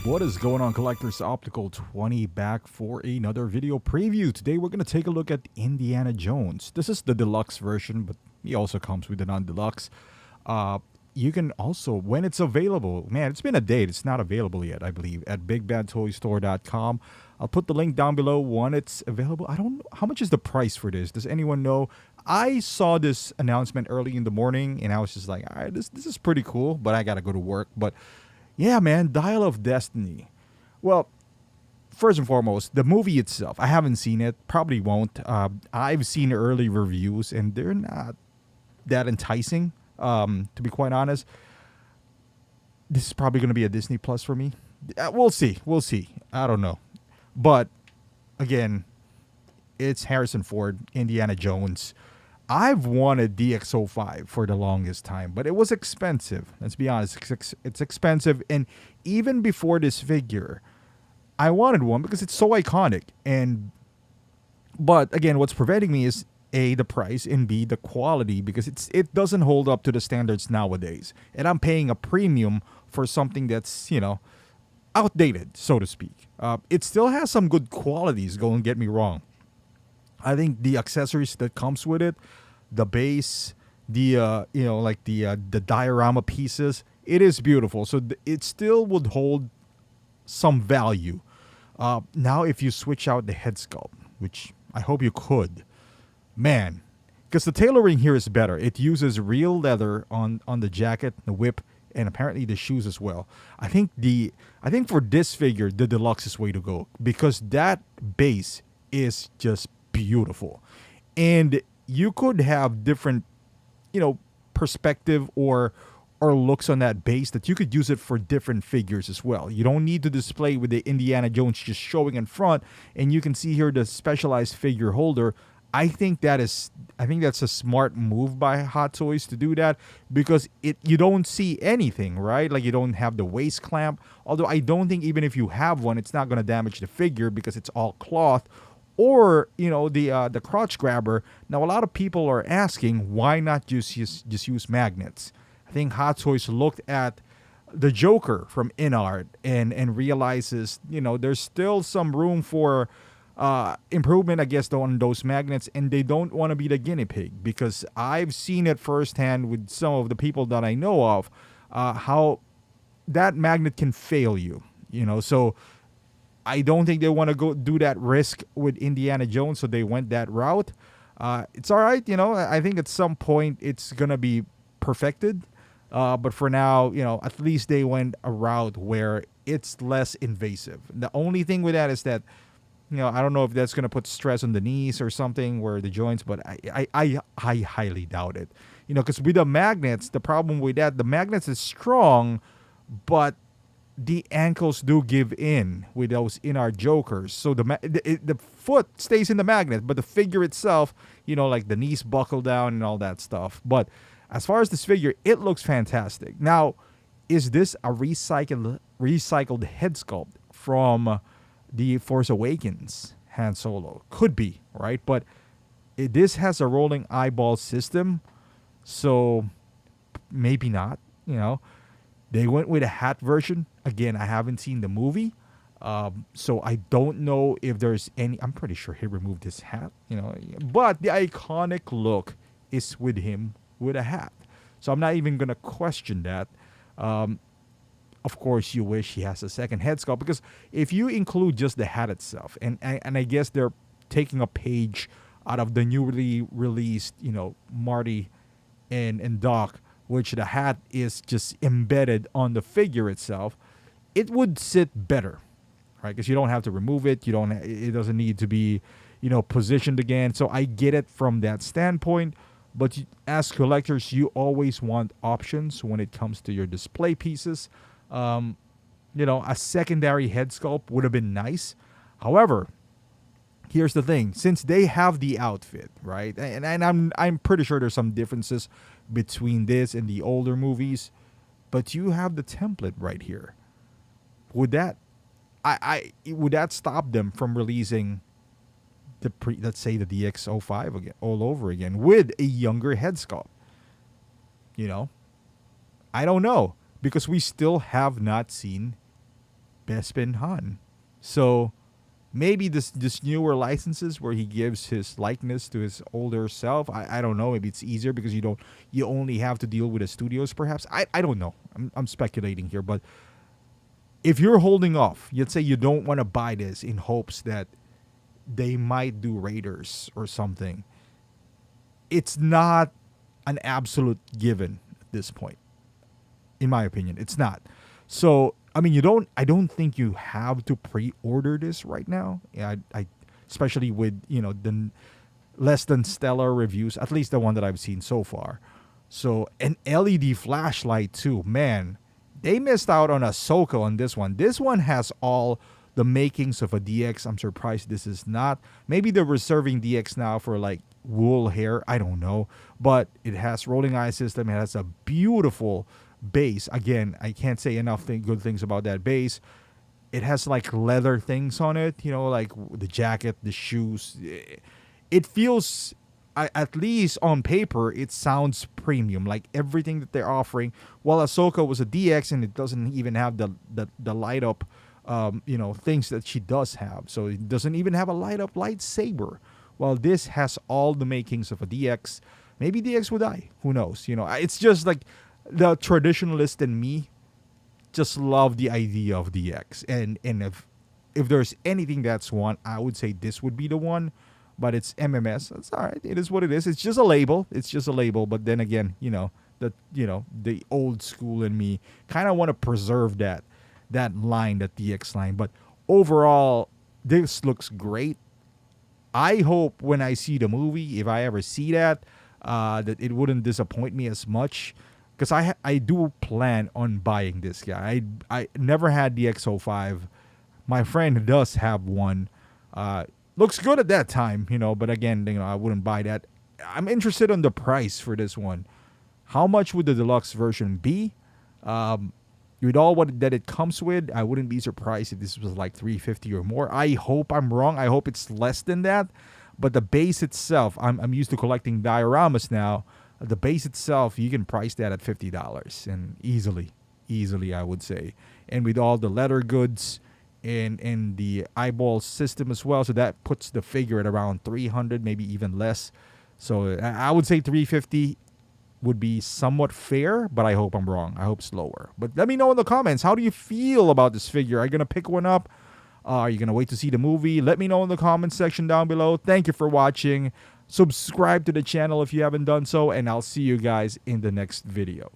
What is going on, collectors? Optical 20 back for another video preview. Today we're going to take a look at Indiana Jones. This is the deluxe version, but he also comes with the non-deluxe. You can also, when it's available, man, it's been a date. It's not available yet, I believe, at bigbadtoystore.com. I'll put the link down below when it's available. I don't know. How much is the price for this? Does anyone know? I saw this announcement early in the morning, and I was just like, all right, this is pretty cool, but I got to go to work. But yeah, man, Dial of Destiny. Well, first and foremost, the movie itself, I haven't seen it, probably won't. I've seen early reviews, and they're not that enticing, to be quite honest. This is probably going to be a Disney Plus for me. We'll see. We'll see. I don't know. But, again, it's Harrison Ford, Indiana Jones. I've wanted DX05 for the longest time, but it was expensive. Let's be honest, it's expensive. And even before this figure, I wanted one because it's so iconic. But again, what's preventing me is A, the price, and B, the quality, because it doesn't hold up to the standards nowadays. And I'm paying a premium for something that's, outdated, so to speak. It still has some good qualities, don't get me wrong. I think the accessories that comes with it, the base, the diorama pieces, it is beautiful. So it still would hold some value. Now, if you switch out the head sculpt, which I hope you could, man, because the tailoring here is better. It uses real leather on the jacket, the whip, and apparently the shoes as well. I think for this figure, the deluxe is way to go because that base is just beautiful. And you could have different, perspective or looks on that base that you could use it for different figures as well. You don't need to display with the Indiana Jones just showing in front, and you can see here the specialized figure holder. I think that's a smart move by Hot Toys to do that because you don't see anything, right? Like you don't have the waist clamp. Although I don't think even if you have one, it's not going to damage the figure because it's all cloth. Or, the crotch grabber. Now, a lot of people are asking, why not just use magnets? I think Hot Toys looked at the Joker from Inard and realizes, there's still some room for improvement, I guess, on those magnets. And they don't want to be the guinea pig because I've seen it firsthand with some of the people that I know of, how that magnet can fail you, So I don't think they want to go do that risk with Indiana Jones, so they went that route. It's all right, I think at some point it's going to be perfected. But for now, at least they went a route where it's less invasive. The only thing with that is that, I don't know if that's going to put stress on the knees or something where the joints, but I highly doubt it. Because with the magnets, the problem with that, the magnets is strong, but the ankles do give in with those Inard Jokers. So the foot stays in the magnet, but the figure itself, like the knees buckle down and all that stuff. But as far as this figure, it looks fantastic. Now, is this a recycled head sculpt from the Force Awakens Han Solo? Could be, right? But this has a rolling eyeball system, so maybe not, They went with a hat version. Again, I haven't seen the movie, so I don't know if there's any. I'm pretty sure he removed his hat, But the iconic look is with him with a hat. So I'm not even going to question that. Of course, you wish he has a second head sculpt because if you include just the hat itself, and I guess they're taking a page out of the newly released, Marty and Doc, which the hat is just embedded on the figure itself, it would sit better, right? Because you don't have to remove it. It doesn't need to be, positioned again. So I get it from that standpoint. But as collectors, you always want options when it comes to your display pieces. A secondary head sculpt would have been nice. However, here's the thing: since they have the outfit, right, and I'm pretty sure there's some differences between this and the older movies, but you have the template right here. Would that stop them from releasing let's say the DX05 again all over again with a younger head sculpt? I don't know because we still have not seen Bespin Han. So maybe this newer licenses where he gives his likeness to his older self. I don't know. Maybe it's easier because you only have to deal with the studios. Perhaps I don't know. I'm speculating here, but if you're holding off, let's say you don't want to buy this in hopes that they might do Raiders or something. It's not an absolute given at this point, in my opinion. It's not. So I mean, I don't think you have to pre-order this right now. Yeah, I especially with the less than stellar reviews, at least the one that I've seen so far. So an LED flashlight too, man. They missed out on Ahsoka on this one. This one has all the makings of a DX. I'm surprised this is not. Maybe they're reserving DX now for like wool hair. I don't know. But it has rolling eye system. It has a beautiful base. Again, I can't say enough good things about that base. It has like leather things on it, like the jacket, the shoes. It feels, at least on paper, it sounds premium. Like everything that they're offering. While Ahsoka was a DX and it doesn't even have the light up, things that she does have. So it doesn't even have a light up lightsaber. While this has all the makings of a DX. Maybe DX will die. Who knows? It's just like the traditionalist in me just love the idea of DX. And if there's anything that's one, I would say this would be the one. But it's MMS. It's all right. It is what it is. It's just a label. But then again, the old school in me kind of want to preserve that line, that DX line. But overall, this looks great. I hope when I see the movie, if I ever see that it wouldn't disappoint me as much. Because I do plan on buying this guy. I never had the X05. My friend does have one. Looks good at that time, but again, I wouldn't buy that. I'm interested in the price for this one. How much would the deluxe version be? With all that it comes with, I wouldn't be surprised if this was like $350 or more. I hope I'm wrong. I hope it's less than that. But the base itself, I'm used to collecting dioramas now. The base itself, you can price that at $50 and easily, I would say. And with all the leather goods and the eyeball system as well, so that puts the figure at around 300, maybe even less. So I would say 350 would be somewhat fair, but I hope I'm wrong. I hope it's lower. But let me know in the comments, how do you feel about this figure? Are you going to pick one up? Are you going to wait to see the movie? Let me know in the comments section down below. Thank you for watching. Subscribe to the channel if you haven't done so, and I'll see you guys in the next video.